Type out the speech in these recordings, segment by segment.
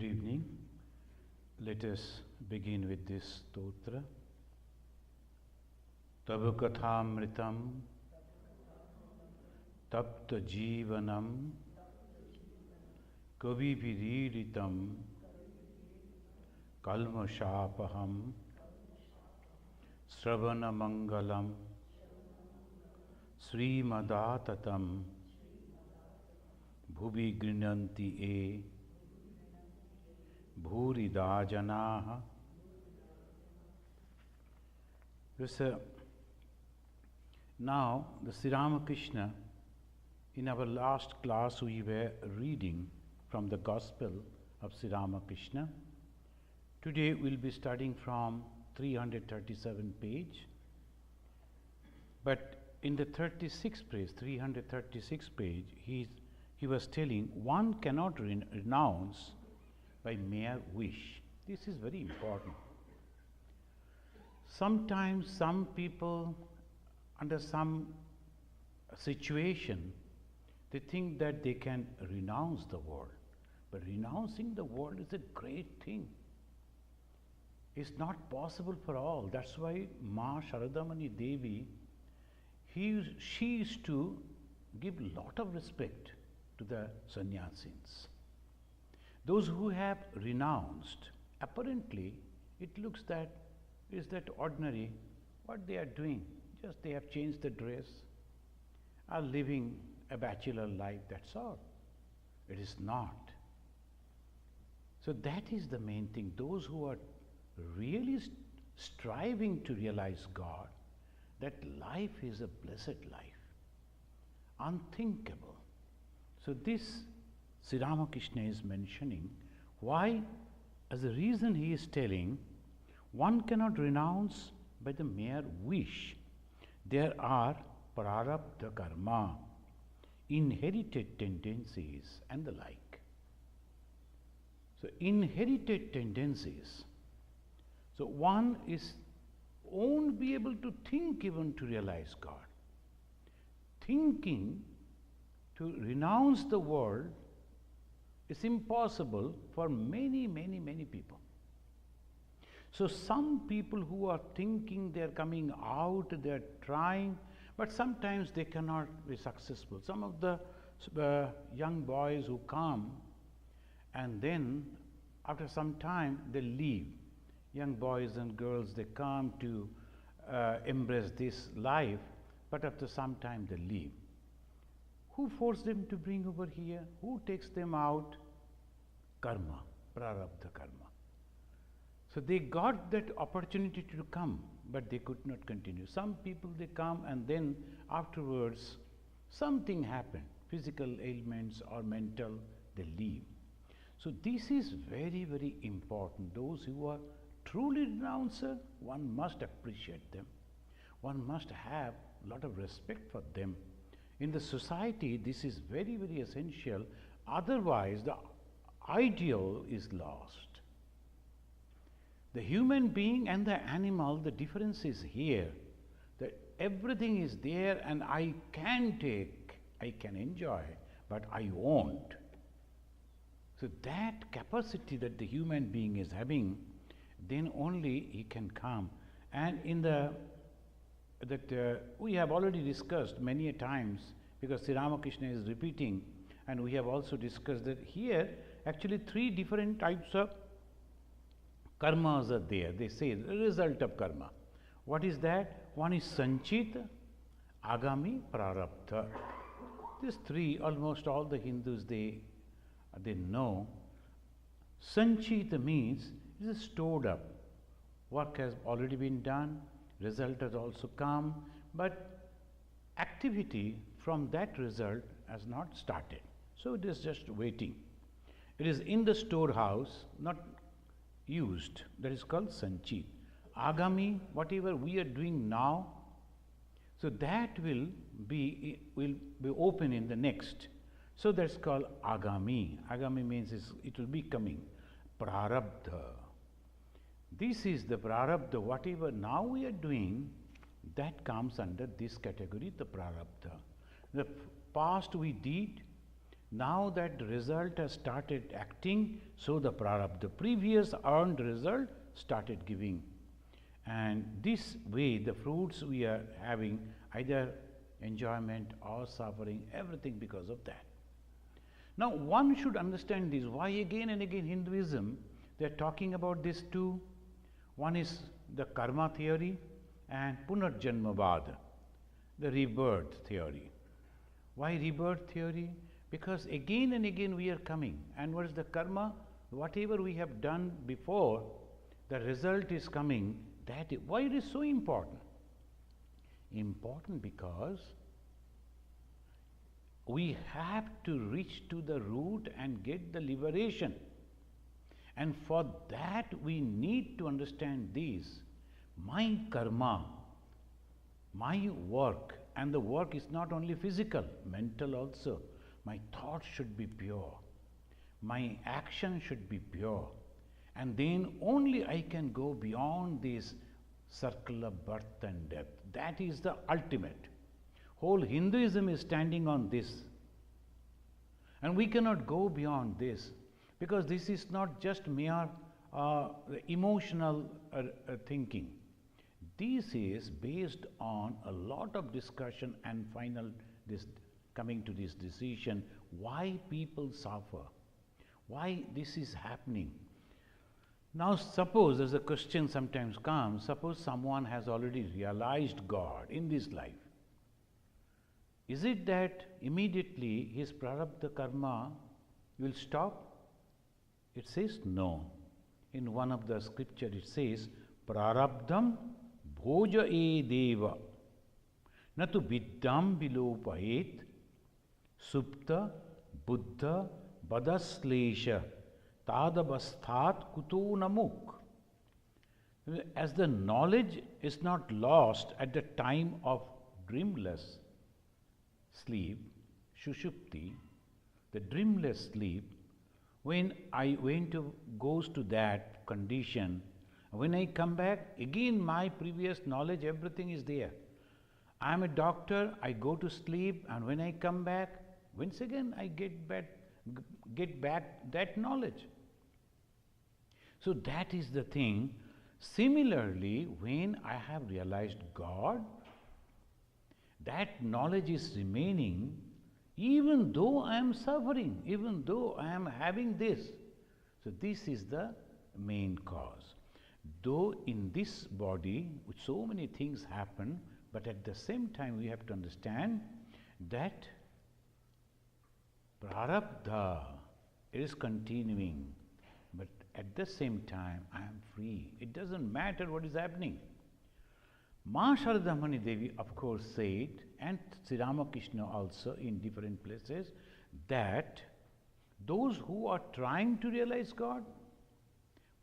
Good evening. Let us begin with this stotra. Tava kathamritam tapta jivanam kavi viridhitam kalmashapaham sravana mangalam srimadatam bhuvi grinanti e bhurida janaha. Now, the Sri Ramakrishna, in our last class we were reading from the Gospel of Sri Ramakrishna. Today we'll be studying from 337 page. But in the 36th page, 336 page, he was telling one cannot renounce by mere wish. This is very important. Sometimes some people, under some situation, they think that they can renounce the world. But renouncing the world is a great thing. It's not possible for all. That's why Ma Sharadamani Devi, she used to give a lot of respect to the sannyasins. Those who have renounced, apparently it looks that is that ordinary, what they are doing, just they have changed the dress, are living a bachelor life, that's all. It is not. So that is the main thing. Those who are really striving to realize God, that life is a blessed life, unthinkable. So this Sri Ramakrishna is mentioning why, as a reason he is telling, one cannot renounce by the mere wish. There are prarabdha karma, inherited tendencies and the like. So inherited tendencies. So one won't be able to think even to realize God. Thinking to renounce the world is impossible for many people. So some people who are thinking they are coming out, they are trying, but sometimes they cannot be successful. Some of the young boys who come and then after some time they leave. Young boys and girls, they come to embrace this life, but after some time they leave. Who forced them to bring over here? Who takes them out? Karma, prarabdha karma. So they got that opportunity to come, but they could not continue. Some people, they come and then afterwards something happened, physical ailments or mental, they leave. So this is very, very important. Those who are truly renouncer, one must appreciate them. One must have a lot of respect for them. In the society, this is very, very essential. Otherwise, the ideal is lost. The human being and the animal, the difference is here. That everything is there and I can take, I can enjoy, but I won't. So that capacity that the human being is having, then only he can come. And in we have already discussed many a times, because Sri Ramakrishna is repeating, and we have also discussed that here actually three different types of karmas are there. They say the result of karma. What is that? One is sanchita, agami, prarabdha. These three, almost all the Hindus, they know. Sanchita means it is stored up. Work has already been done, result has also come, but activity from that result has not started. So it is just waiting. It is in the storehouse, not used. That is called sanchit. Agami, whatever we are doing now, so that will be open in the next. So that's called agami. Agami means it will be coming. Prarabdha. This is the prarabdha. Whatever now we are doing, that comes under this category, the prarabdha. The past we did, Now that result has started acting, so the prarabdha, the previous earned result, started giving. And this way, the fruits we are having, either enjoyment or suffering, everything because of that. Now, one should understand this. Why again and again Hinduism, they are talking about this too. One is the karma theory and punarjanmavad, the rebirth theory. Why rebirth theory? Because again and again we are coming. And what is the karma? Whatever we have done before, the result is coming. Why it is so important? Important because we have to reach to the root and get the liberation. And for that we need to understand this. My karma, my work, and the work is not only physical, mental also. My thoughts should be pure. My action should be pure. And then only I can go beyond this circle of birth and death. That is the ultimate. Whole Hinduism is standing on this. And we cannot go beyond this, because this is not just mere emotional thinking. This is based on a lot of discussion and final coming to this decision, why people suffer, why this is happening. Now suppose, as a question sometimes comes, suppose someone has already realized God in this life. Is it that immediately his prarabdha karma will stop? It says no. In one of the scripture it says, prarabdham bhoja e deva natu vidyam vilopayet supta buddha badaslesha tadabasthat kuto namuk. As the knowledge is not lost at the time of dreamless sleep, shushupti, the dreamless sleep, when I goes to that condition, when I come back, again my previous knowledge, everything is there. I am a doctor, I go to sleep, and when I come back, once again I get back that knowledge. So that is the thing. Similarly, when I have realized God, that knowledge is remaining even though I am suffering, even though I am having this. So this is the main cause. Though in this body, so many things happen, but at the same time we have to understand that prarabdha is continuing, but at the same time I am free. It doesn't matter what is happening. Ma Sharadamani Devi, of course, said, and Sri Ramakrishna also in different places, that those who are trying to realize God,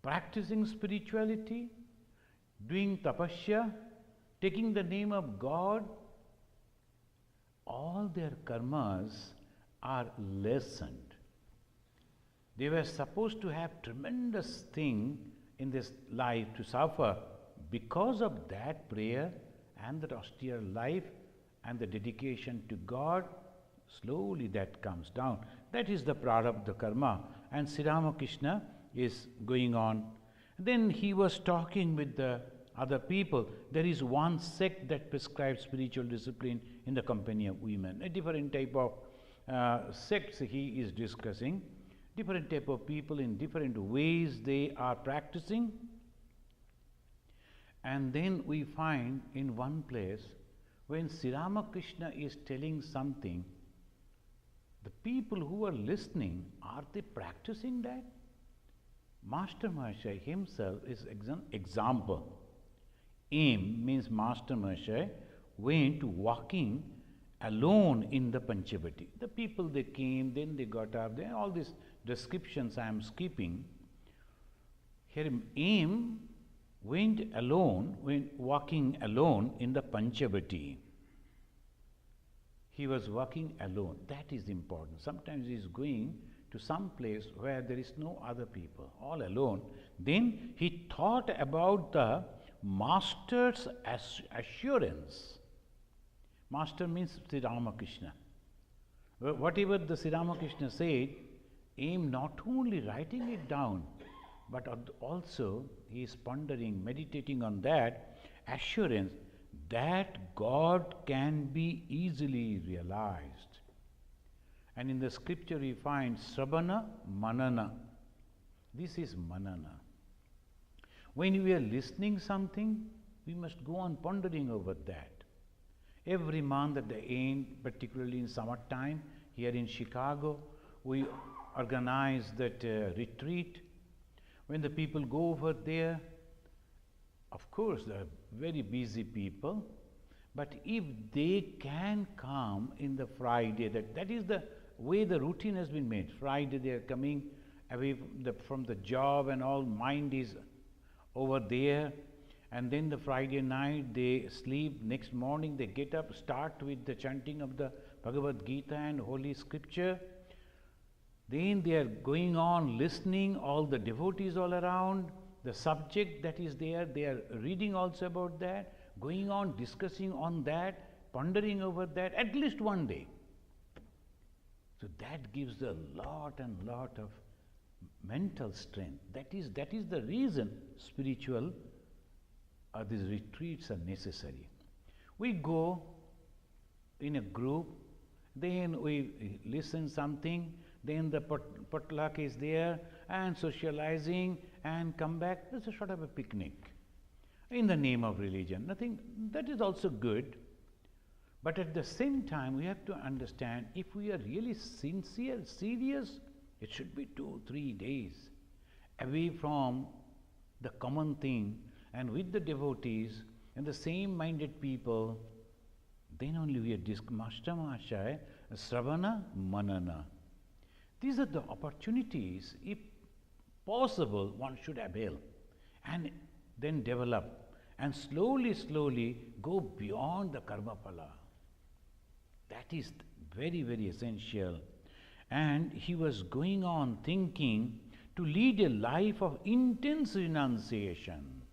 practicing spirituality, doing tapasya, taking the name of God, all their karmas are lessened. They were supposed to have tremendous thing in this life to suffer. Because of that prayer and that austere life and the dedication to God, slowly that comes down. That is the prarabdha karma. And Sri Ramakrishna is going on. Then he was talking with the other people. There is one sect that prescribes spiritual discipline in the company of women. A different type of sects he is discussing. Different type of people in different ways they are practicing. And then we find in one place, when Sri Ramakrishna is telling something, the people who are listening, are they practicing that? Master Mahashaya himself is an example. Aim means Master Mahashaya went walking alone in the Panchavati. The people they came, then they got up, then all these descriptions I am skipping. Here Aim went alone, went walking alone in the Panchavati. He was walking alone. That is important. Sometimes he is going to some place where there is no other people, all alone. Then he thought about the Master's assurance. Master means Sri Ramakrishna. Whatever the Sri Ramakrishna said, aim not only writing it down, but also he is pondering, meditating on that assurance that God can be easily realized. And in the scripture we find Sravana Manana. This is Manana. When we are listening something, we must go on pondering over that. Every month at the end, particularly in summertime, here in Chicago, we organize that retreat. When the people go over there, of course, they are very busy people, but if they can come in the Friday, that is the way the routine has been made. Friday they are coming away from the job and all, mind is over there, and then the Friday night they sleep, next morning they get up, start with the chanting of the Bhagavad Gita and Holy Scripture. Then they are going on listening, all the devotees all around, the subject that is there, they are reading also about that, going on discussing on that, pondering over that, at least one day. So that gives a lot and lot of mental strength. That is the reason spiritual these retreats are necessary. We go in a group, then we listen something, then the potluck is there, and socializing, and come back. It's a sort of a picnic in the name of religion. Nothing, that is also good. But at the same time, we have to understand, if we are really sincere, serious, it should be 2-3 days away from the common thing and with the devotees and the same minded people. Then only we are Mashtama Sravana Manana. These are the opportunities, if possible, one should avail and then develop and slowly go beyond the karma phala. That is very, very essential. And he was going on thinking to lead a life of intense renunciation.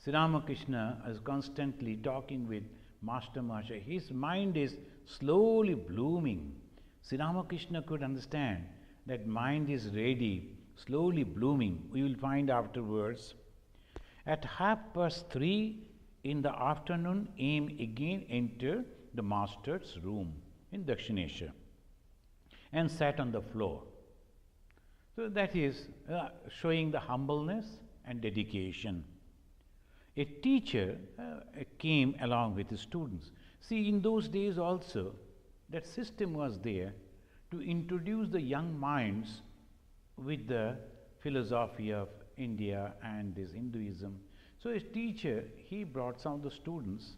Sri Ramakrishna is constantly talking with Master Masha. His mind is slowly blooming. Sri Ramakrishna could understand that mind is ready, slowly blooming. We will find afterwards. At 3:30 in the afternoon, aim again entered the master's room in Dakshinesha and sat on the floor. So that is showing the humbleness and dedication. A teacher came along with his students. See, in those days also, that system was there to introduce the young minds with the philosophy of India and this Hinduism. So his teacher, he brought some of the students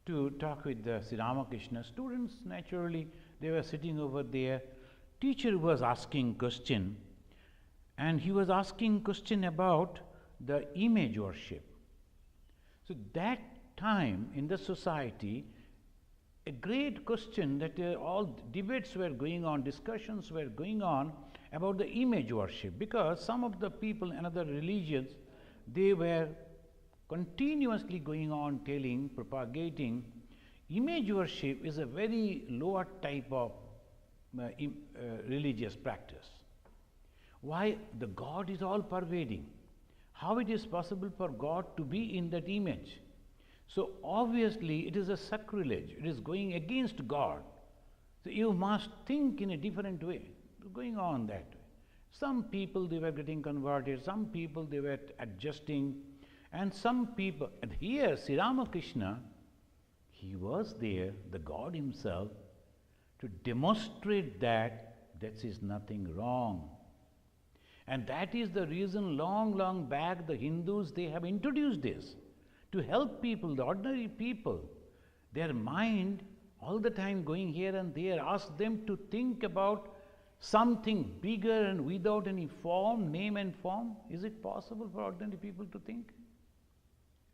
to talk with the Sri Ramakrishna. Students, naturally, they were sitting over there. Teacher was asking question, and he was asking question about the image worship. So that time in the society, a great question that all debates were going on, discussions were going on about the image worship, because some of the people in other religions, they were continuously going on telling, propagating, image worship is a very lower type of religious practice. Why? The God is all pervading. How it is possible for God to be in that image? So obviously it is a sacrilege. It is going against God. So you must think in a different way. Going on that way. Some people, they were getting converted. Some people, they were adjusting. And some people, and here Sri Ramakrishna, he was there, the God himself, to demonstrate that there is nothing wrong. And that is the reason long back the Hindus, they have introduced this to help people, the ordinary people. Their mind all the time going here and there, ask them to think about something bigger and without any form, name and form. Is it possible for ordinary people to think?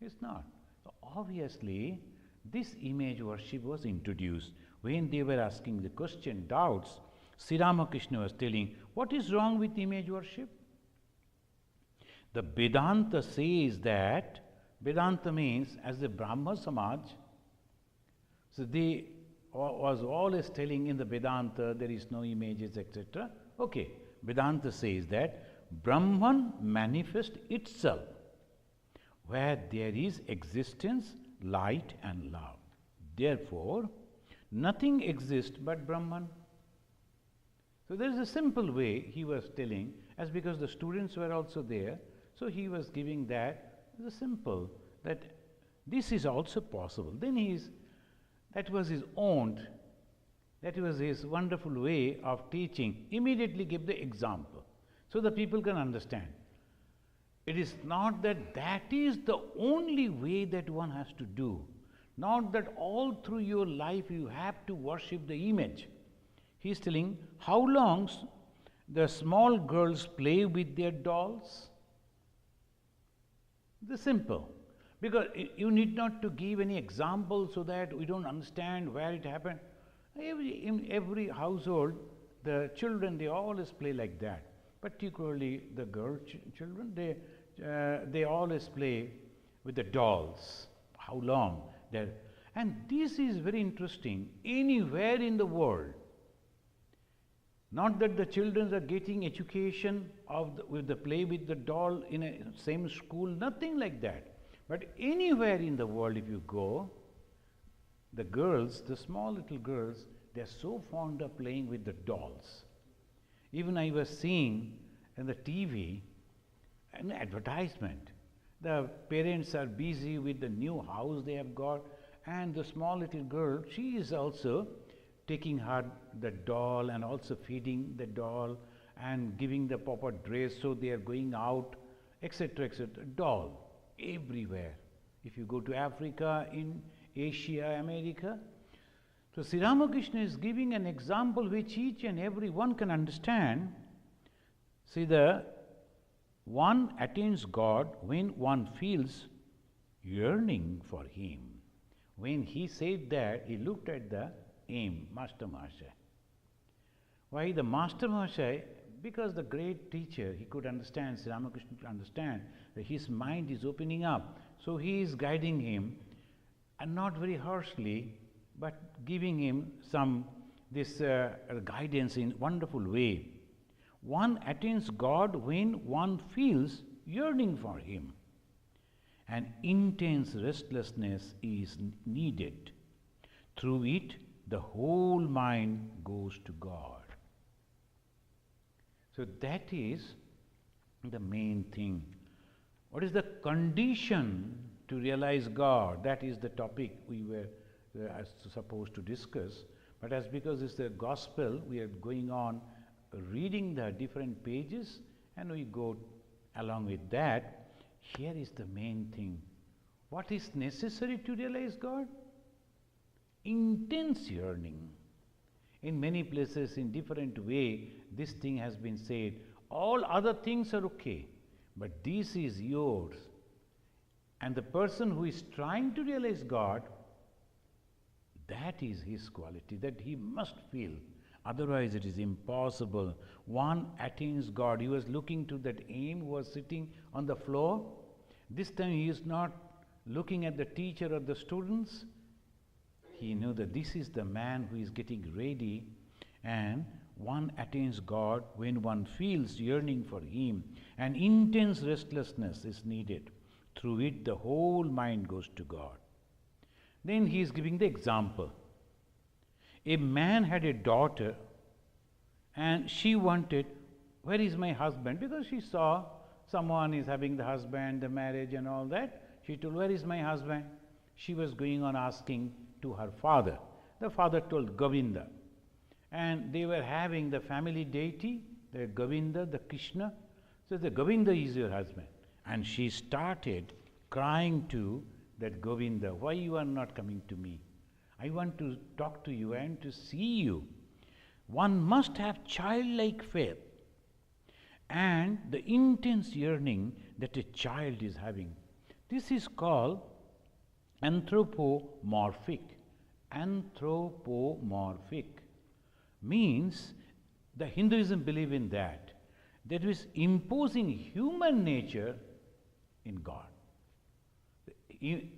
It's not. So obviously, this image worship was introduced. When they were asking the question, doubts, Sri Ramakrishna was telling, what is wrong with image worship? The Vedanta says that, Vedanta means as the Brahma Samaj, so they was always telling in the Vedanta there is no images, etc. Okay, Vedanta says that Brahman manifests itself where there is existence, light and love. Therefore, nothing exists but Brahman. So there is a simple way he was telling, as because the students were also there, so he was giving that as a simple, that this is also possible. Then that was his own, that was his wonderful way of teaching. Immediately give the example, so the people can understand. It is not that that is the only way that one has to do. Not that all through your life you have to worship the image. He is telling how long the small girls play with their dolls. The simple. Because you need not to give any example so that we don't understand where it happened. In every household, the children, they always play like that. Particularly the girl children, they always play with the dolls. How long? And this is very interesting. Anywhere in the world, not that the children are getting education with the play with the doll in a same school, nothing like that. But anywhere in the world if you go, the girls, the small little girls, they are so fond of playing with the dolls. Even I was seeing in the TV an advertisement. The parents are busy with the new house they have got, and the small little girl, she is also taking the doll and also feeding the doll and giving the proper dress, so they are going out, etc., etc. Doll everywhere. If you go to Africa, in Asia, America. So Sri Ramakrishna is giving an example which each and every one can understand. See, the one attains God when one feels yearning for Him. When he said that, he looked at the aim, Master Mahasaya. Why the Master Mahasaya? Because the great teacher, he could understand, Sri Ramakrishna could understand that his mind is opening up. So he is guiding him, and not very harshly, but giving him this guidance in wonderful way. One attains God when one feels yearning for Him. An intense restlessness is needed. Through it, the whole mind goes to God. So that is the main thing. What is the condition to realize God? That is the topic we were supposed to discuss. But as because it's the gospel, we are going on reading the different pages, and we go along with that. Here is the main thing. What is necessary to realize God? Intense yearning. In many places, in different way, this thing has been said. All other things are okay, but this is yours. And the person who is trying to realize God, that is his quality, that he must feel. Otherwise it is impossible. One attains God. He was looking to that aim who was sitting on the floor. This time he is not looking at the teacher or the students. He knew that this is the man who is getting ready, and one attains God when one feels yearning for Him. An intense restlessness is needed. Through it, the whole mind goes to God. Then he is giving the example. A man had a daughter, and she wanted, where is my husband? Because she saw someone is having the husband, the marriage and all that. She told, where is my husband? She was going on asking to her father. The father told Govinda. And they were having the family deity, the Govinda, the Krishna. So the Govinda is your husband. And she started crying to that Govinda, why you are not coming to me? I want to talk to you and to see you. One must have childlike faith and the intense yearning that a child is having. This is called anthropomorphic. Anthropomorphic means the Hinduism believe in that. That is imposing human nature in God.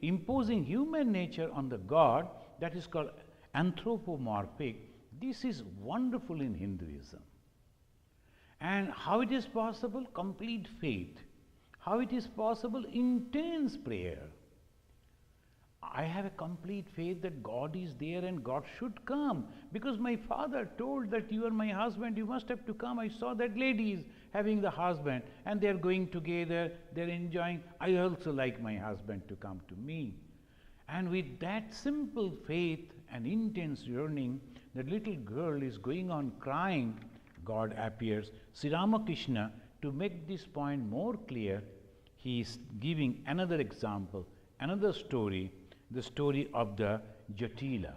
Imposing human nature on the God, that is called anthropomorphic. This is wonderful in Hinduism. And how it is possible? Complete faith. How it is possible? Intense prayer. I have a complete faith that God is there and God should come, because my father told that you are my husband, you must have to come. I saw that lady is having the husband and they are going together, they are enjoying. I also like my husband to come to me. And with that simple faith and intense yearning, the little girl is going on crying. God appears. Sri Ramakrishna, to make this point more clear, he is giving another example, another story, the story of the Jatila.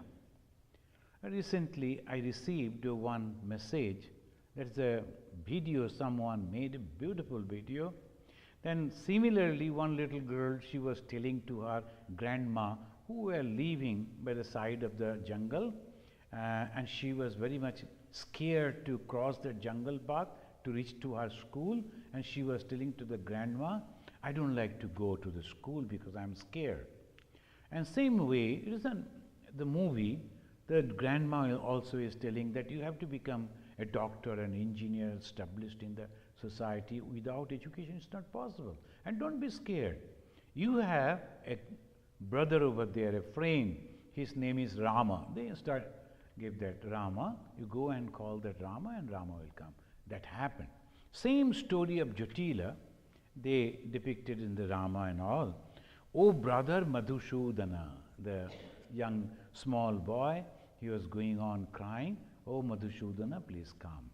Recently, I received one message. That's a video someone made, a beautiful video. Then similarly, one little girl, she was telling to her grandma, who were living by the side of the jungle, and she was very much scared to cross the jungle path to reach to her school, and she was telling to the grandma, I don't like to go to the school because I am scared. And same way, it is the movie, the grandma also is telling that you have to become a doctor, an engineer, established in the society. Without education, it's not possible. And don't be scared. You have a brother over there, a friend, his name is Rama. They give that Rama, you go and call that Rama and Rama will come. That happened. Same story of Jatila, they depicted in the Rama and all. Oh brother Madhusudana, the young small boy, he was going on crying, oh Madhusudana, please come.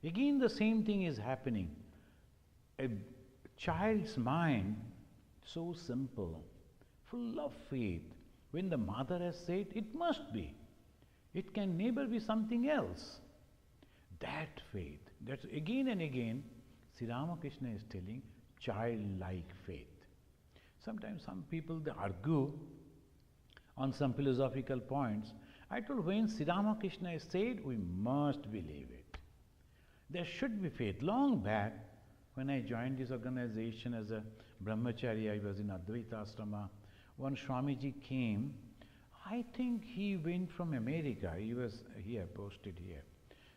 Again the same thing is happening. A child's mind, so simple, full of faith. When the mother has said, it must be. It can never be something else. That faith, that's again and again, Sri Ramakrishna is telling, childlike faith. Sometimes some people, they argue on some philosophical points. I told, when Sri Ramakrishna has said, we must believe it. There should be faith. Long back, when I joined this organization as a brahmachari, I was in Advaita Ashrama. One Swamiji came. I think he went from America. He was here, posted here.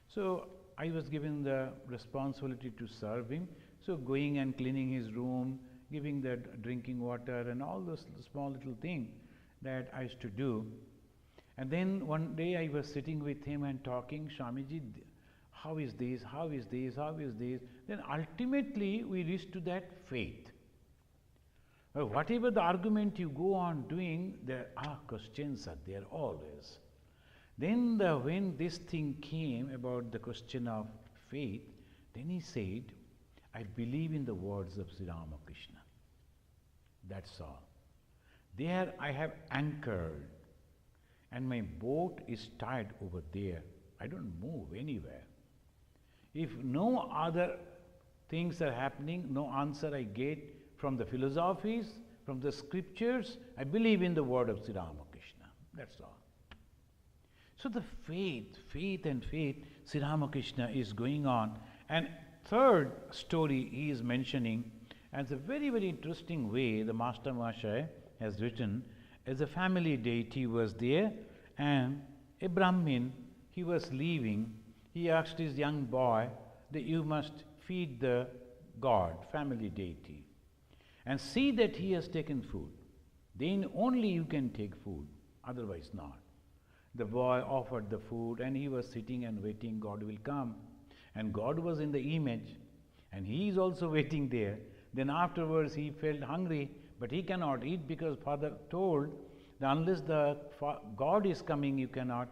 So I was given the responsibility to serve him. So going and cleaning his room, giving the drinking water and all those small little things that I used to do. And then one day I was sitting with him and talking, Swamiji, how is this, how is this, how is this? Then ultimately we reached to that faith. Whatever the argument you go on doing, there are questions are there always. Then when this thing came about the question of faith, then he said, I believe in the words of Sri Ramakrishna. That's all. There I have anchored and my boat is tied over there. I don't move anywhere. If no other things are happening, no answer I get from the philosophies, from the scriptures, I believe in the word of Sri Ramakrishna. That's all. So the faith and faith, Sri Ramakrishna is going on. And third story he is mentioning, as a very, very interesting way the Master Mahashaya has written, as a family deity was there, and a Brahmin, he was leaving, he asked his young boy that you must feed the god, family deity, and see that he has taken food. Then only you can take food, otherwise not. The boy offered the food and he was sitting and waiting, God will come. And God was in the image and he is also waiting there. Then afterwards he felt hungry, but he cannot eat because Father told that unless the God is coming, you cannot.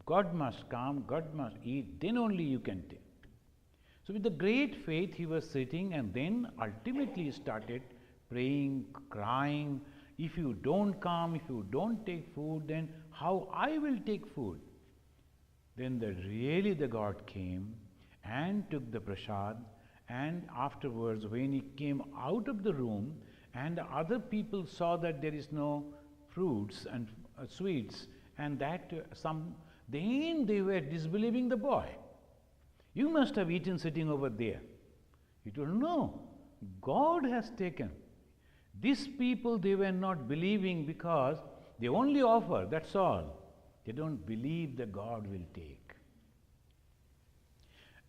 God must come, God must eat, then only you can take. So with the great faith he was sitting, and then ultimately he started praying, crying, if you don't come, if you don't take food, then how I will take food? Then really the God came and took the prasad, and afterwards when he came out of the room and the other people saw that there is no fruits and sweets, and that then they were disbelieving the boy. You must have eaten sitting over there. He told, no, God has taken. These people, they were not believing because they only offer, that's all. They don't believe that God will take.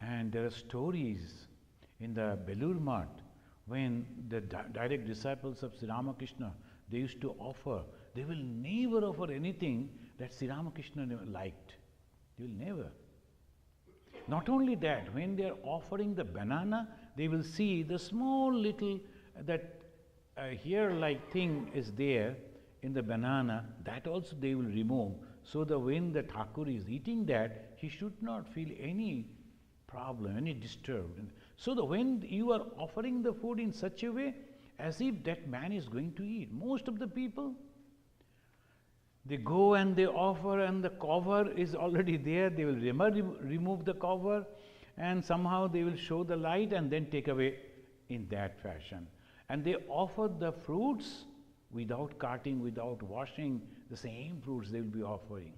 And there are stories in the Belur Math when the direct disciples of Sri Ramakrishna, they used to offer, they will never offer anything that Sri Ramakrishna liked. They will never. Not only that, when they are offering the banana, they will see the small little, that hair-like thing is there in the banana, that also they will remove, so that when the Thakur is eating that, he should not feel any problem, any disturbed. So that when you are offering the food in such a way, as if that man is going to eat. Most of the people, they go and they offer and the cover is already there, they will remove the cover and somehow they will show the light and then take away in that fashion. And they offer the fruits without cutting, without washing, the same fruits they will be offering.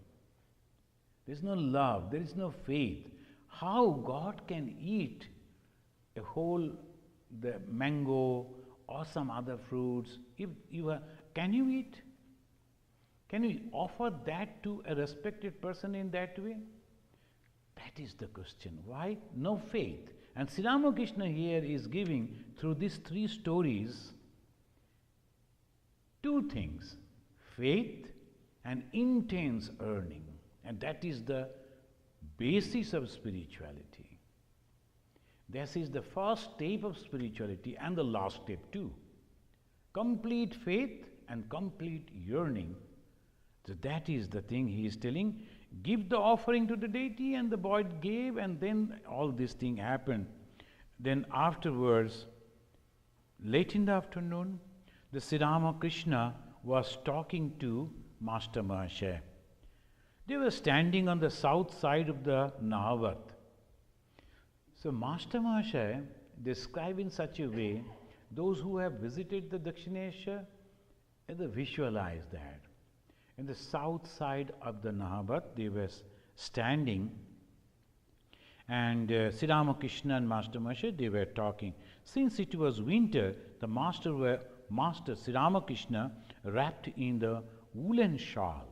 There is no love, there is no faith. How God can eat a whole the mango or some other fruits? If you are, can you eat? Can you offer that to a respected person in that way? That is the question. Why? No faith. And Sri Ramakrishna here is giving, through these three stories, two things: faith and intense earning. And that is the basis of spirituality. This is the first step of spirituality and the last step too. Complete faith and complete yearning. So that is the thing he is telling. Give the offering to the deity, and the boy gave, and then all this thing happened. Then afterwards, late in the afternoon, the Sri Ramakrishna was talking to Master Mahashaya. They were standing on the south side of the Nahavat. So Master Mahashaya described in such a way, those who have visited the Dakshinesha, they visualize that. In the south side of the Nahavat, they were standing, and Sri Ramakrishna and Master Mahashaya, they were talking. Since it was winter, the Master Sri Ramakrishna wrapped in the woolen shawl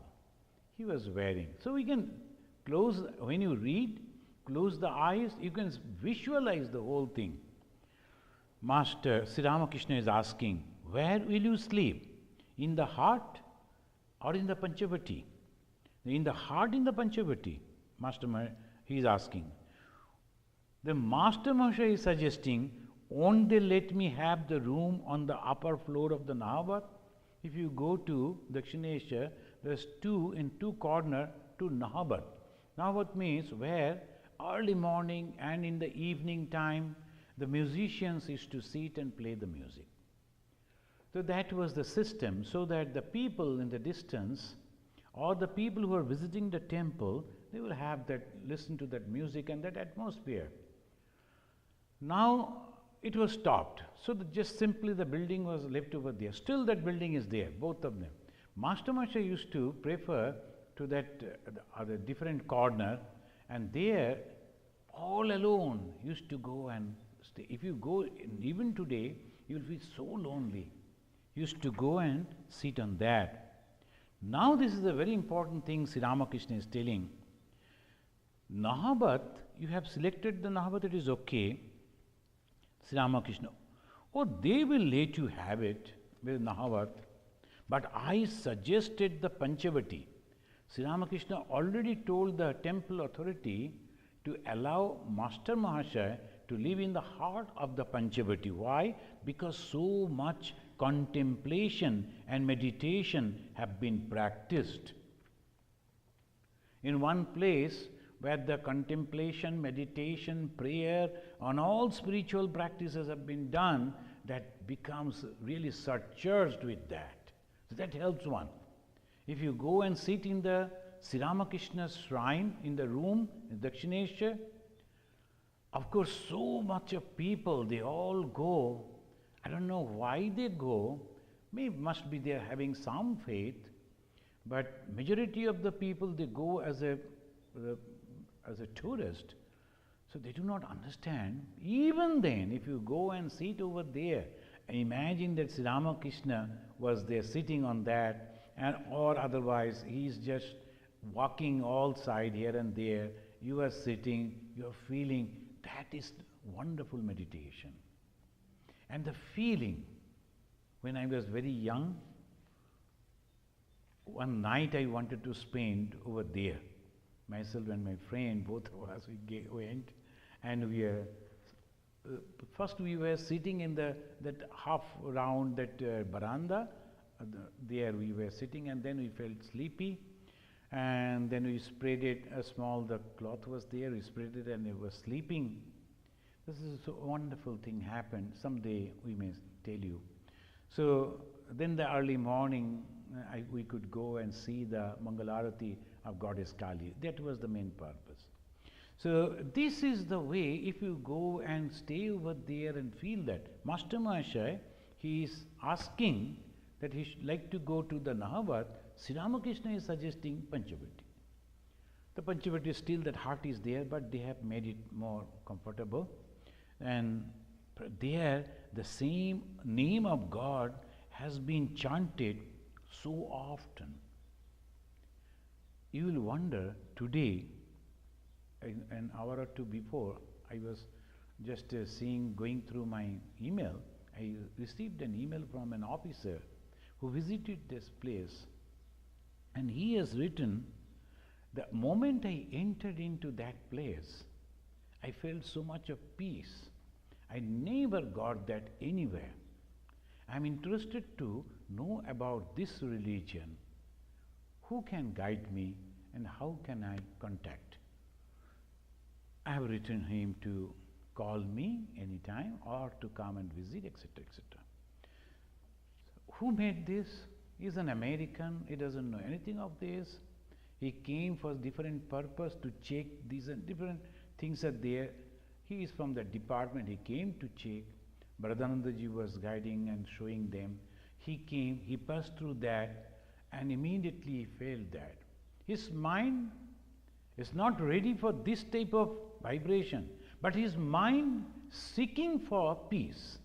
he was wearing. So we can close, when you read, close the eyes, you can visualize the whole thing. Master Sri Ramakrishna is asking, where will you sleep? In the heart or in the Panchavati? In the heart, in the Panchavati, he is asking. The Master Mahashaya is suggesting, won't they let me have the room on the upper floor of the Nahavat? If you go to Dakshinesha, there's in two corners, two Nahavat. Nahavat means where early morning and in the evening time, the musicians used to sit and play the music. So that was the system, so that the people in the distance or the people who are visiting the temple, they will have that, listen to that music and that atmosphere. Now it was stopped, so just simply the building was left over there. Still that building is there, both of them. Master Mahashaya used to prefer to that other different corner, and there all alone used to go and stay. If you go, even today, you will feel so lonely. Used to go and sit on that. Now this is a very important thing Sri Ramakrishna is telling. Nahavat, you have selected the Nahavat, it is okay. Sri Ramakrishna, oh, they will let you have it with Nahavat, but I suggested the Panchavati. Sri Ramakrishna already told the temple authority to allow Master Mahashaya to live in the heart of the Panchavati. Why? Because so much contemplation and meditation have been practiced. In one place where the contemplation, meditation, prayer, and all spiritual practices have been done, that becomes really surcharged with that. So that helps one. If you go and sit in the Sri Ramakrishna's shrine, in the room, in Dakshinesha, of course, so much of people, they all go. I don't know why they go. Maybe must be they are having some faith, but majority of the people, they go as a tourist. So they do not understand. Even then, if you go and sit over there, imagine that Sri Ramakrishna was there sitting on that, and or otherwise he is just walking all side here and there, you are sitting, you are feeling, that is wonderful meditation. And the feeling, when I was very young, one night I wanted to spend over there. Myself and my friend, both of us, we went, and first we were sitting in that half round, that veranda. There we were sitting, and then we felt sleepy, and then we spread it, the cloth was there, we spread it, and it was sleeping. This is a wonderful thing happened. Someday we may tell you. So then the early morning, we could go and see the Mangalarati of Goddess Kali. That was the main purpose. So this is the way, if you go and stay over there and feel that. Master Mahashaya, he is asking that he should like to go to the Nahavat. Sri Ramakrishna is suggesting Panchavati. The Panchavati, still that heart is there, but they have made it more comfortable. And there, the same name of God has been chanted so often. You will wonder, today, an hour or two before, I was just going through my email, I received an email from an officer who visited this place, and he has written, the moment I entered into that place, I felt so much of peace. I never got that anywhere. I am interested to know about this religion. Who can guide me, and how can I contact? I have written him to call me anytime or to come and visit, etc., etc. Who made this? He is an American. He doesn't know anything of this. He came for different purpose to check these and different things are there. He is from the department. He came to check. Bharadanandaji was guiding and showing them. He came, he passed through that, and immediately he felt that his mind is not ready for this type of vibration, but his mind seeking for peace,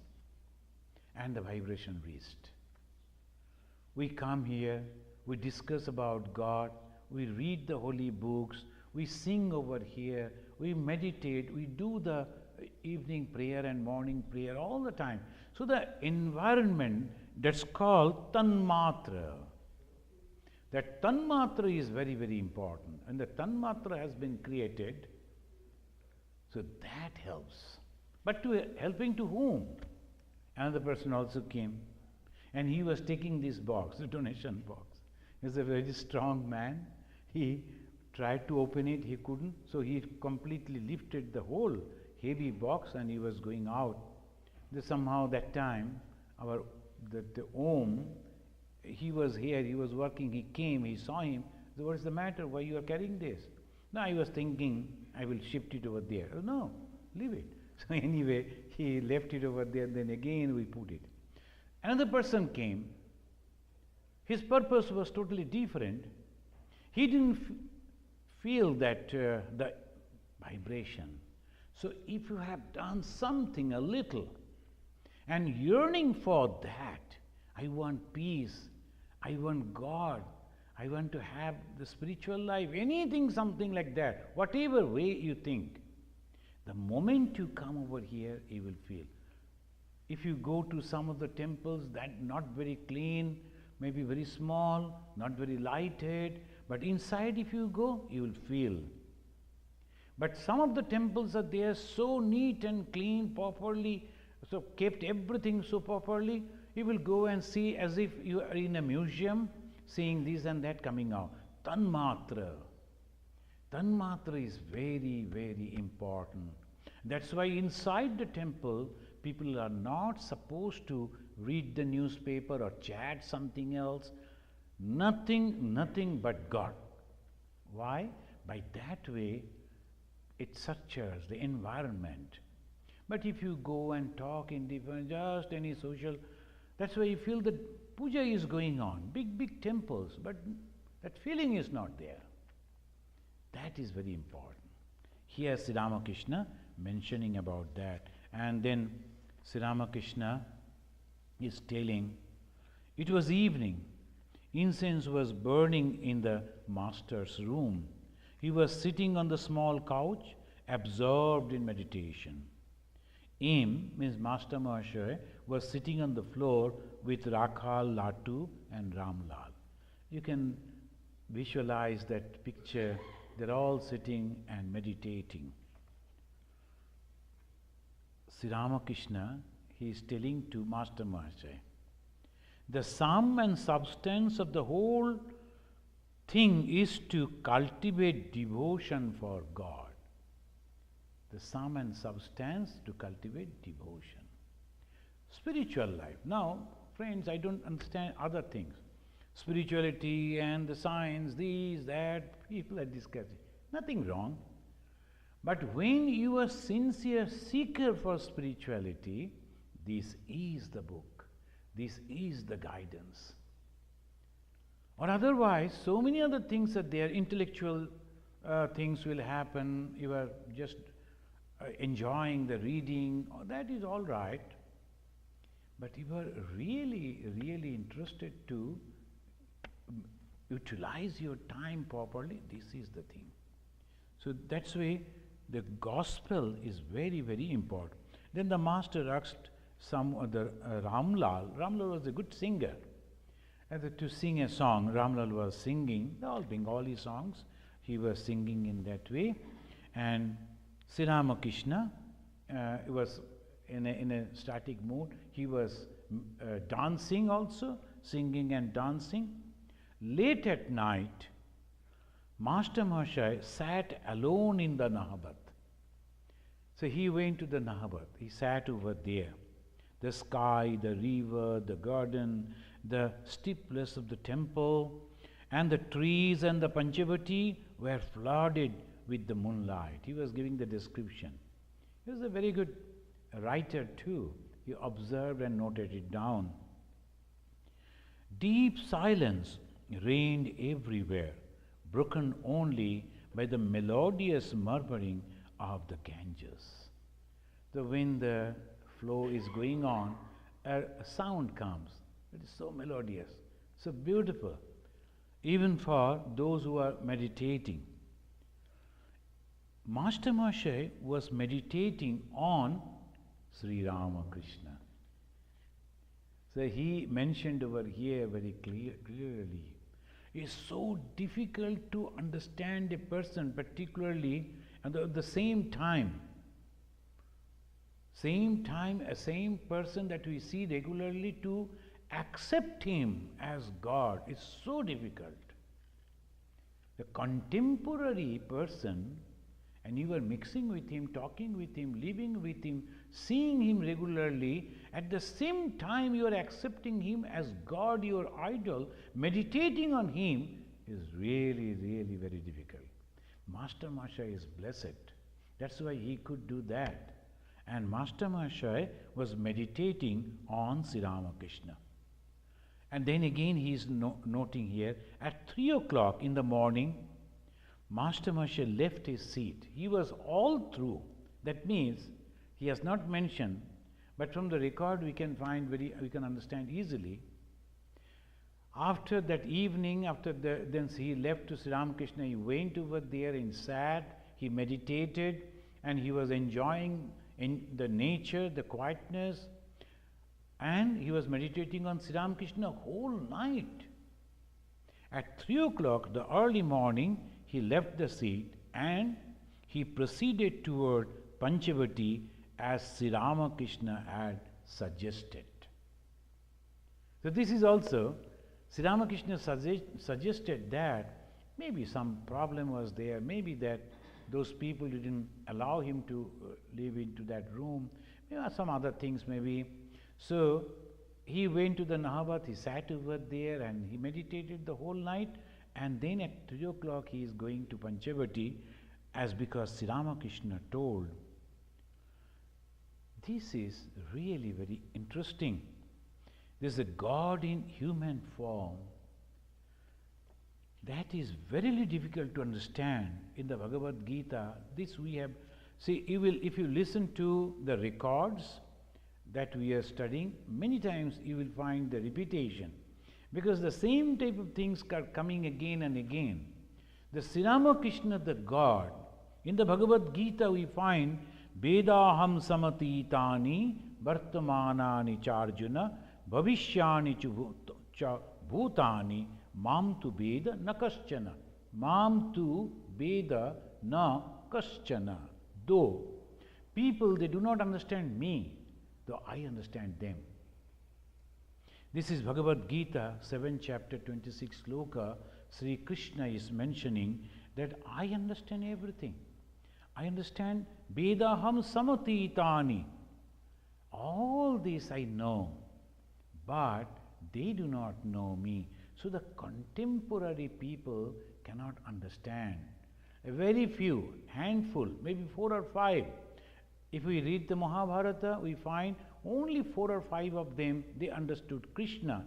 and the vibration reached. We come here, we discuss about God, we read the holy books, we sing over here, we meditate, we do the evening prayer and morning prayer all the time. So the environment, that's called tanmatra. That tanmatra is very, very important, and the tanmatra has been created, so that helps. But helping to whom? Another person also came, and he was taking this box, the donation box. He was a very strong man. He tried to open it, he couldn't, so he completely lifted the whole heavy box and he was going out. Somehow that time, the Om, he was here, he was working, he came, he saw him. So what is the matter? Why you are carrying this? No, I was thinking I will shift it over there. Oh, no, leave it. So anyway, he left it over there, then again we put it. Another person came. His purpose was totally different. He didn't feel that the vibration. So if you have done something a little and yearning for that, I want peace, I want God, I want to have the spiritual life, anything, something like that, whatever way you think, the moment you come over here, you will feel. If you go to some of the temples that not very clean, maybe very small, not very lighted, but inside if you go, you will feel. But some of the temples are there so neat and clean, properly, so kept everything so properly, you will go and see as if you are in a museum, seeing this and that coming out. Tanmatra. Tanmatra is very, very important. That's why inside the temple, people are not supposed to read the newspaper or chat something else. Nothing but God. Why? By that way, it structures the environment. But if you go and talk in different, just any social, that's why you feel that puja is going on, big temples, but that feeling is not there. That is very important. Here Sri Ramakrishna mentioning about that, and then Sri Ramakrishna is telling, it was evening. Incense was burning in the master's room. He was sitting on the small couch, absorbed in meditation. Means Master Mahasaya, was sitting on the floor with Rakhal, Latu and Ramlal. You can visualize that picture. They're all sitting and meditating. Sri Ramakrishna, he is telling to Master Mahasaya, the sum and substance of the whole thing is to cultivate devotion for God. The sum and substance to cultivate devotion. Spiritual life. Now, friends, I don't understand other things. Spirituality and the science, these, that, people are discussing. Nothing wrong. But when you are sincere seeker for spirituality, this is the book. This is the guidance. Or otherwise, so many other things are there. Intellectual things will happen. You are just enjoying the reading. That is all right. But you are really, really interested to utilize your time properly. This is the thing. So that's why the gospel is very, very important. Then the master asked some other Ramlal. Ramlal was a good singer. To sing a song, Ramlal was singing all Bengali songs. He was singing in that way, and Sri Ramakrishna was in a static mood. He was dancing also, singing and dancing. Late at night, Master Mahasaya sat alone in the Nahabat. So he went to the Nahabat. He sat over there. The sky, the river, the garden, the steepness of the temple, and the trees and the Panchavati were flooded with the moonlight. He was giving the description. He was a very good writer too. He observed and noted it down. Deep silence reigned everywhere, broken only by the melodious murmuring of the Ganges. So when the flow is going on, a sound comes. It is so melodious, so beautiful, even for those who are meditating. Master Mahasaya was meditating on Sri Ramakrishna. So he mentioned over here very clearly, it's so difficult to understand a person, particularly at the same time. A same person that we see regularly, to accept him as God is so difficult. The contemporary person, and you are mixing with him, talking with him, living with him, seeing him regularly, at the same time you are accepting him as God, your idol, meditating on him, is really, really very difficult. Master Mahasaya is blessed. That's why he could do that. And Master Mahasaya was meditating on Sri Ramakrishna. And then again he is noting here, at 3 o'clock in the morning, Master Mahasaya left his seat. He was all through. That means he has not mentioned, but from the record we can understand easily. After that evening, then he left to Sri Ramakrishna, he went over there and sat, he meditated, and he was enjoying in the nature, the quietness, and he was meditating on Sri Ramakrishna whole night. At 3 o'clock, the early morning, he left the seat and he proceeded toward Panchavati as Sri Ramakrishna had suggested. So this is also, Sri Ramakrishna suggested that maybe some problem was there, maybe that those people didn't allow him to live into that room, some other things maybe. So he went to the Nahabat, he sat over there and he meditated the whole night, and then at 3 o'clock he is going to Panchavati, as because Sri Ramakrishna told. This is really very interesting. There is a God in human form. That is very difficult to understand in the Bhagavad Gita. This we have, see, if you listen to the records that we are studying, many times you will find the repetition, Because the same type of things are coming again and again. The Sri Ramakrishna, the God, in the Bhagavad Gita we find Vedaham samatitani vartamanani charjuna bhavishyani cha bhutani mam tu veda na kaschana. Mam tu veda na kaschana. Though people, they do not understand me, though I understand them. This is Bhagavad Gita, 7th chapter, 26 sloka. Sri Krishna is mentioning that I understand everything. I understand Vedaham samatitani. All this I know, but they do not know me. So the contemporary people cannot understand. A very few, handful, maybe 4 or 5. If we read the Mahabharata, we find only 4 or 5 of them, they understood Krishna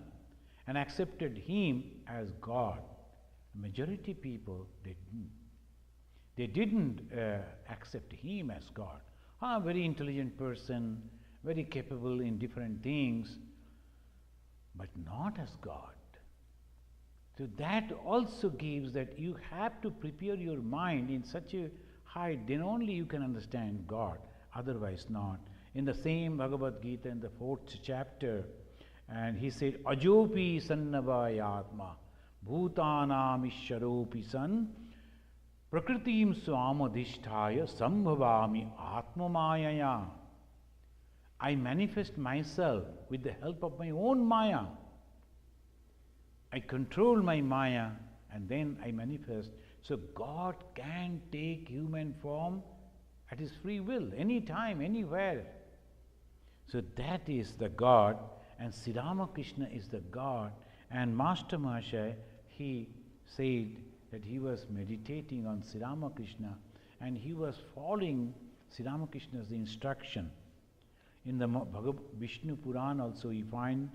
and accepted him as God. Majority people, they didn't. They didn't accept him as God. Very intelligent person, very capable in different things, but not as God. So that also gives that you have to prepare your mind in such a height, then only you can understand God, otherwise not. In the same Bhagavad Gita, in the 4th chapter, and he said, Ajopi sannavayatma bhutanam ishyaropi san prakritim swamadhisthaya sambhavami atmamayaya. I manifest myself with the help of my own maya. I control my maya and then I manifest. So God can take human form at his free will, anytime, anywhere. So that is the God, and Sri Ramakrishna is the God. And Master Mahashaya, he said that he was meditating on Sri Ramakrishna and he was following Sri Ramakrishna's instruction. In the Vishnu Puran also we find,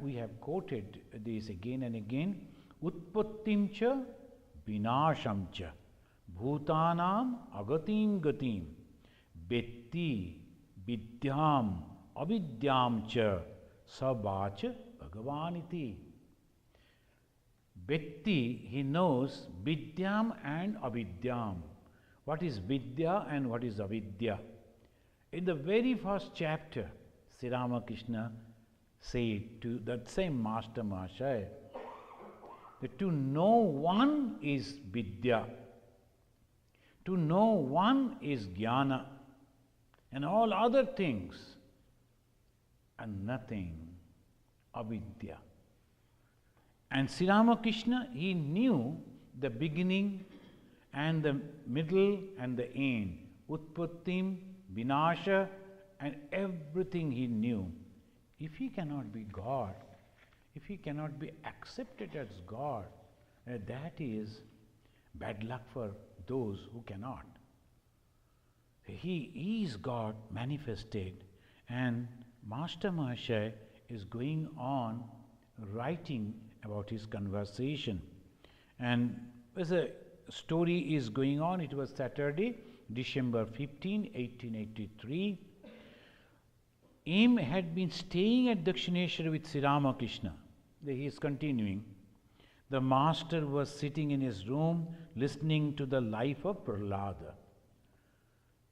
we have quoted this again and again, Utpattim cha vinasham cha bhutanam agatim gatim betti vidyam avidyam cha sabhacha bhagavaniti. Betti, he knows vidyam and avidyam. What is vidya and what is avidya? In the very first chapter, Sri Ramakrishna said to that same Master Mahashaya that to know one is vidya, to know one is jnana, and all other things are nothing, avidya. And Sri Ramakrishna, he knew the beginning and the middle and the end, utpattim, vinasha, and everything he knew. If he cannot be God, if he cannot be accepted as God, that is bad luck for those who cannot. He is God manifested, and Master Mahashaya is going on writing about his conversation. And as a story is going on, it was Saturday, December 15, 1883. M had been staying at Dakshineshwar with Sri Ramakrishna. He is continuing. The master was sitting in his room listening to the life of Prahlada.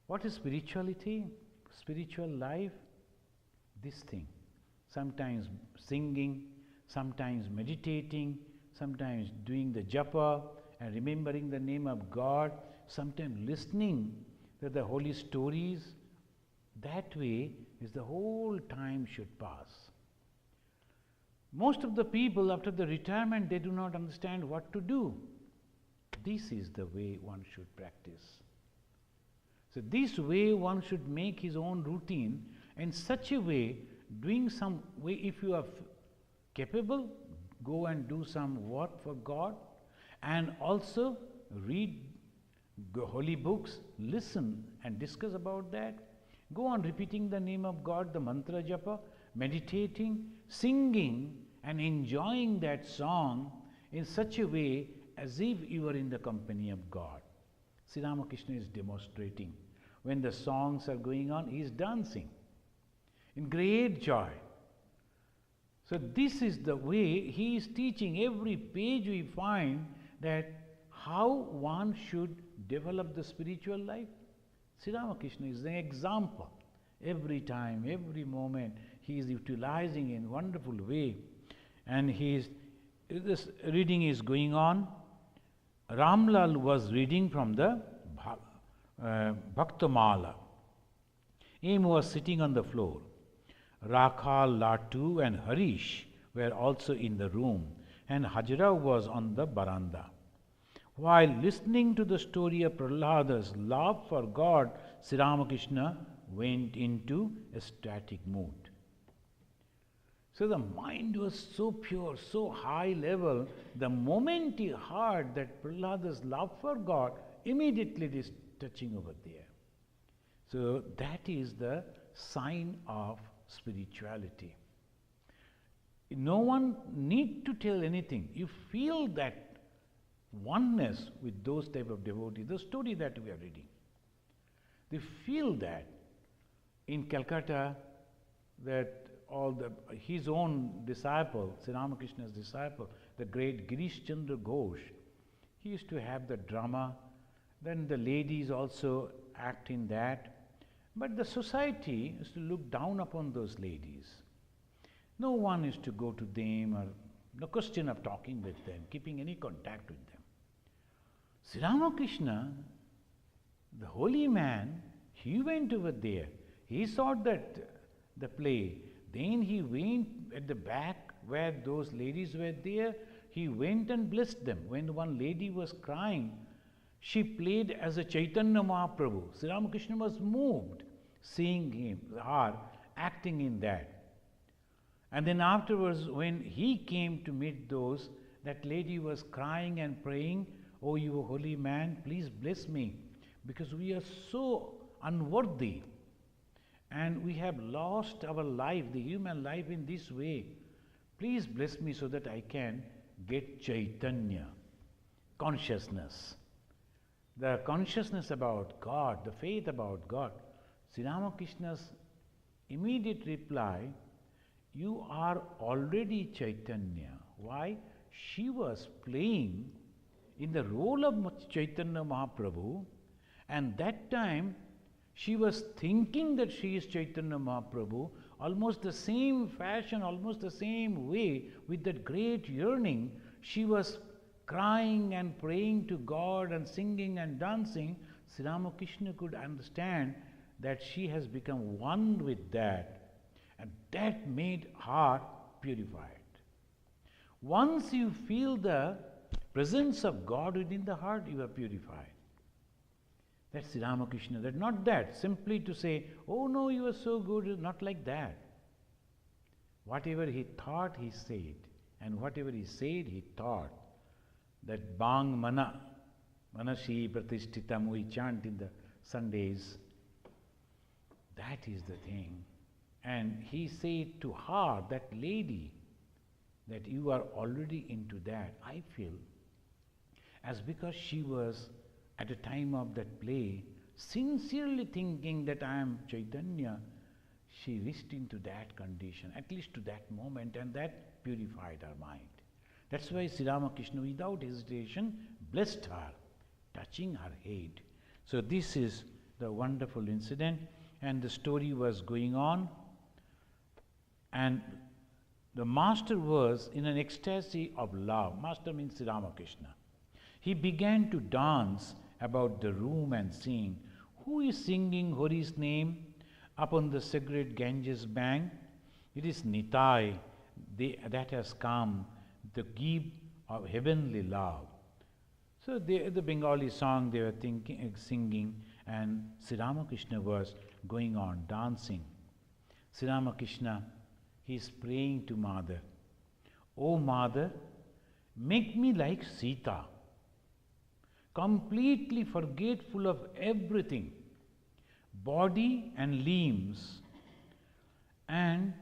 What is spirituality? Spiritual life? This thing. Sometimes singing, sometimes meditating, sometimes doing the japa and remembering the name of God, sometimes listening to the holy stories. That way is the whole time should pass. Most of the people after the retirement, they do not understand what to do. This is the way one should practice. So this way one should make his own routine in such a way, doing some way, if you are capable, go and do some work for God, and also read holy books, listen and discuss about that. Go on repeating the name of God, the mantra japa, meditating, singing and enjoying that song in such a way as if you are in the company of God. Sri Ramakrishna is demonstrating. When the songs are going on, he is dancing in great joy. So this is the way he is teaching. Every page we find that how one should develop the spiritual life. Sri Ramakrishna is an example. Every time, every moment, he is utilizing in wonderful way. And this reading is going on. Ramlal was reading from the Bhaktamala. Aim was sitting on the floor. Rakhal, Latu and Harish were also in the room, and Hajra was on the veranda. While listening to the story of Prahlada's love for God, Sri Ramakrishna went into a static mood. So the mind was so pure, so high level, the moment he heard that Prahlada's love for God, immediately it is touching over there. So that is the sign of spirituality. No one need to tell anything. You feel that oneness with those type of devotees. The story that we are reading, they feel that in Calcutta, that his own disciple, Sri Ramakrishna's disciple, the great Girish Chandra Ghosh, he used to have the drama. Then the ladies also act in that. But the society is to look down upon those ladies. No one is to go to them, or no question of talking with them, keeping any contact with them. Sri Ramakrishna, the holy man, he went over there. He saw that the play. Then he went at the back where those ladies were there. He went and blessed them. When one lady was crying, she played as a Chaitanya Mahaprabhu. Sri Ramakrishna was moved seeing her acting in that. And then afterwards, when he came to meet those, that lady was crying and praying, "Oh, you holy man, please bless me, because we are so unworthy. And we have lost our life, the human life, in this way. Please bless me so that I can get Chaitanya, consciousness." The consciousness about God, the faith about God. Sri Ramakrishna's immediate reply, "You are already Chaitanya." Why? She was playing in the role of Chaitanya Mahaprabhu, and that time she was thinking that she is Chaitanya Mahaprabhu, almost the same fashion, almost the same way, with that great yearning. She was crying and praying to God and singing and dancing. Sri Ramakrishna could understand that she has become one with that, and that made her purified. Once you feel the presence of God within the heart, you are purified. That's Sri Ramakrishna. That not that simply to say, "Oh no, you are so good," not like that. Whatever he thought, he said, and whatever he said, he thought. That Bang Manasi Pratishtitam we chant in the Sundays. That is the thing. And he said to her, that lady, that you are already into that. I feel as because she was at the time of that play sincerely thinking that I am Chaitanya, she reached into that condition, at least to that moment, and that purified her mind. That's why Sri Ramakrishna, without hesitation, blessed her, touching her head. So this is the wonderful incident, and the story was going on, and the master was in an ecstasy of love. Master means Sri Ramakrishna. He began to dance about the room and sing. Who is singing Hari's name upon the sacred Ganges bank? It is Nitai that has come to give of heavenly love. So the Bengali song they were singing, and Sri Ramakrishna was going on dancing. Sri Ramakrishna, he is praying to Mother. "Oh Mother, make me like Sita, completely forgetful of everything, body and limbs, and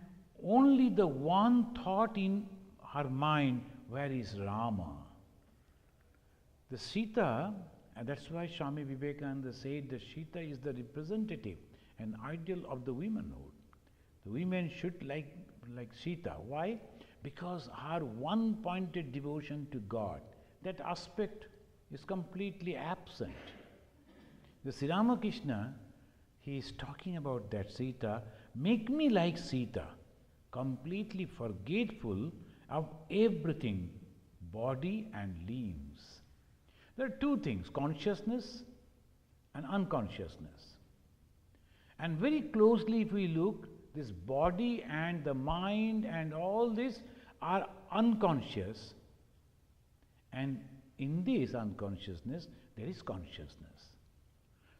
only the one thought in her mind, where is Rama?" The Sita, and that's why Swami Vivekananda said that Sita is the representative and ideal of the womanhood. The women should like Sita. Why? because her one-pointed devotion to God, that aspect is completely absent. The Sri Ramakrishna, he is talking about that Sita, make me like Sita, completely forgetful of everything, body and limbs. There are two things, consciousness and unconsciousness. And very closely if we look, this body and the mind and all this are unconscious, and in this unconsciousness there is consciousness.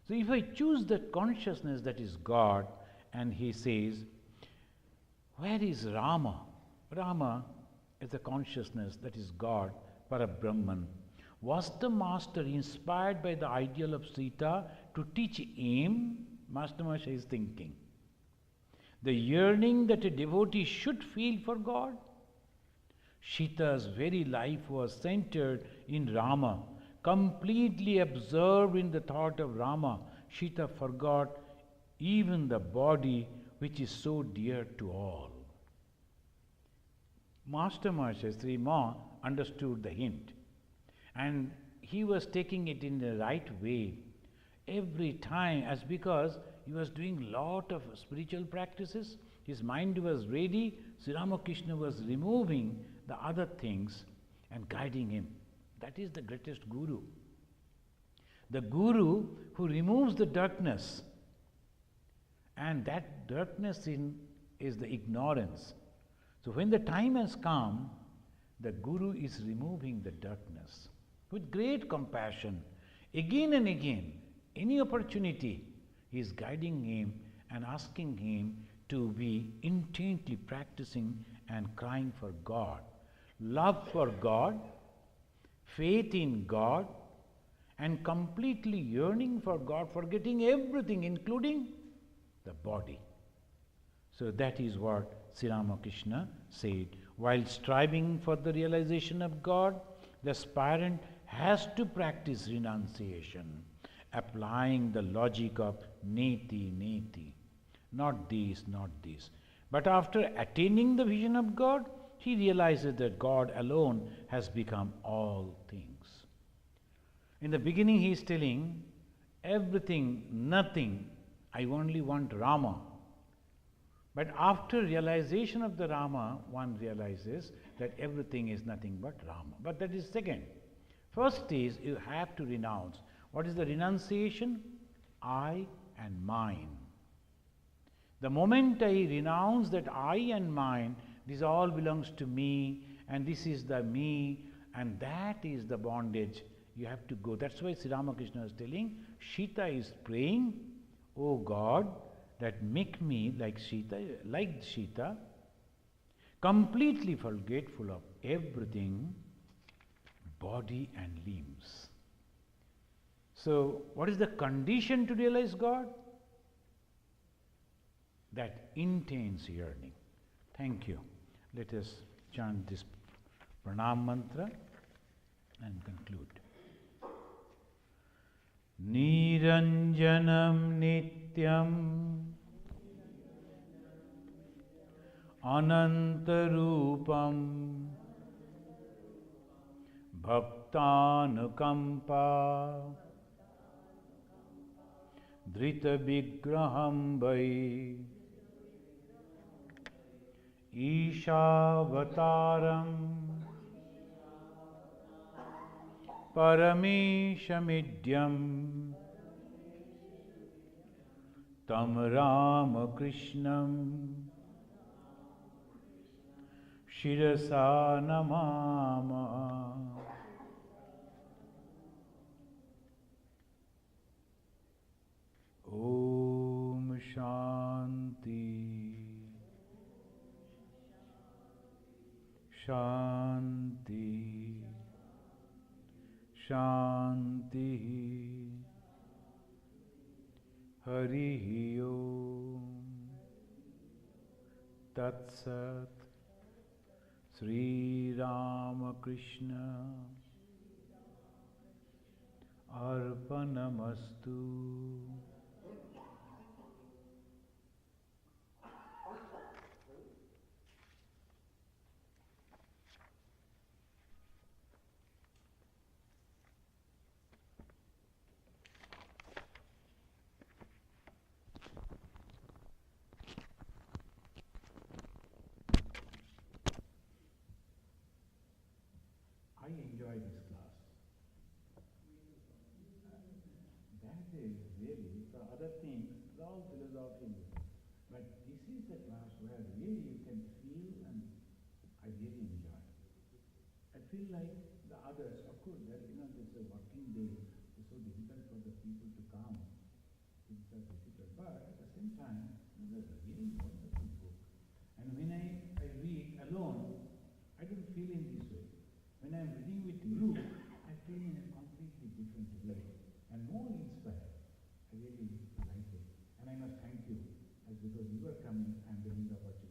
So if I choose that consciousness that is God, and he says, where is Rama? Rama is the consciousness that is God, Parabrahman. Was the master inspired by the ideal of Sita to teach aim? Master Masha is thinking. The yearning that a devotee should feel for God. Sita's very life was centered in Rama. Completely absorbed in the thought of Rama, Sita forgot even the body which is so dear to all. Master Maharshal Sri Ma understood the hint, and he was taking it in the right way every time, as because he was doing lot of spiritual practices, his mind was ready, Sri Ramakrishna was removing the other things and guiding him. That is the greatest guru. The guru who removes the darkness, and that darkness is the ignorance. So when the time has come, the guru is removing the darkness with great compassion. Again and again, any opportunity, he is guiding him and asking him to be intently practicing and crying for God. Love for God, faith in God, and completely yearning for God, forgetting everything, including the body. So that is what Sri Ramakrishna said. While striving for the realization of God, the aspirant has to practice renunciation, applying the logic of neti, neti. Not this, not this. But after attaining the vision of God, he realizes that God alone has become all things. In the beginning he is telling, everything, nothing, I only want Rama. But after realization of the Rama, one realizes that everything is nothing but Rama. But that is second. First is you have to renounce. What is the renunciation? I and mine. The moment I renounce that I and mine, this all belongs to me, and this is the me, and that is the bondage. You have to go. That's why Sri Ramakrishna is telling, Sita is praying, O God, that make me like Sita, completely forgetful of everything, body and limbs. So, what is the condition to realize God? That intense yearning. Thank you. Let us chant this pranam mantra and conclude. Niranjanam nityam anantarupam bhaktanukampa drita vigraham vai Ishavattaram Parameshamidyam Tam Ramakrishnam Shirasa Namama. Om Shanti Shanti Shanti Hari Om Tat Sat Sri Ramakrishna Arpanamastu. enjoy this class. That is really, the other things, it's all philosophy. But this is the class where really you can feel, and I really enjoy. I feel like the others, of course, that this is a working day, it's so difficult for the people to come. Things are difficult. But at the same time, it's a really wonderful book. And when I read alone, I don't feel in this way. When I'm reading with you, I feel in a completely different way and more inspired. I really like it. And I must thank you, as because you are coming, I'm getting the opportunity.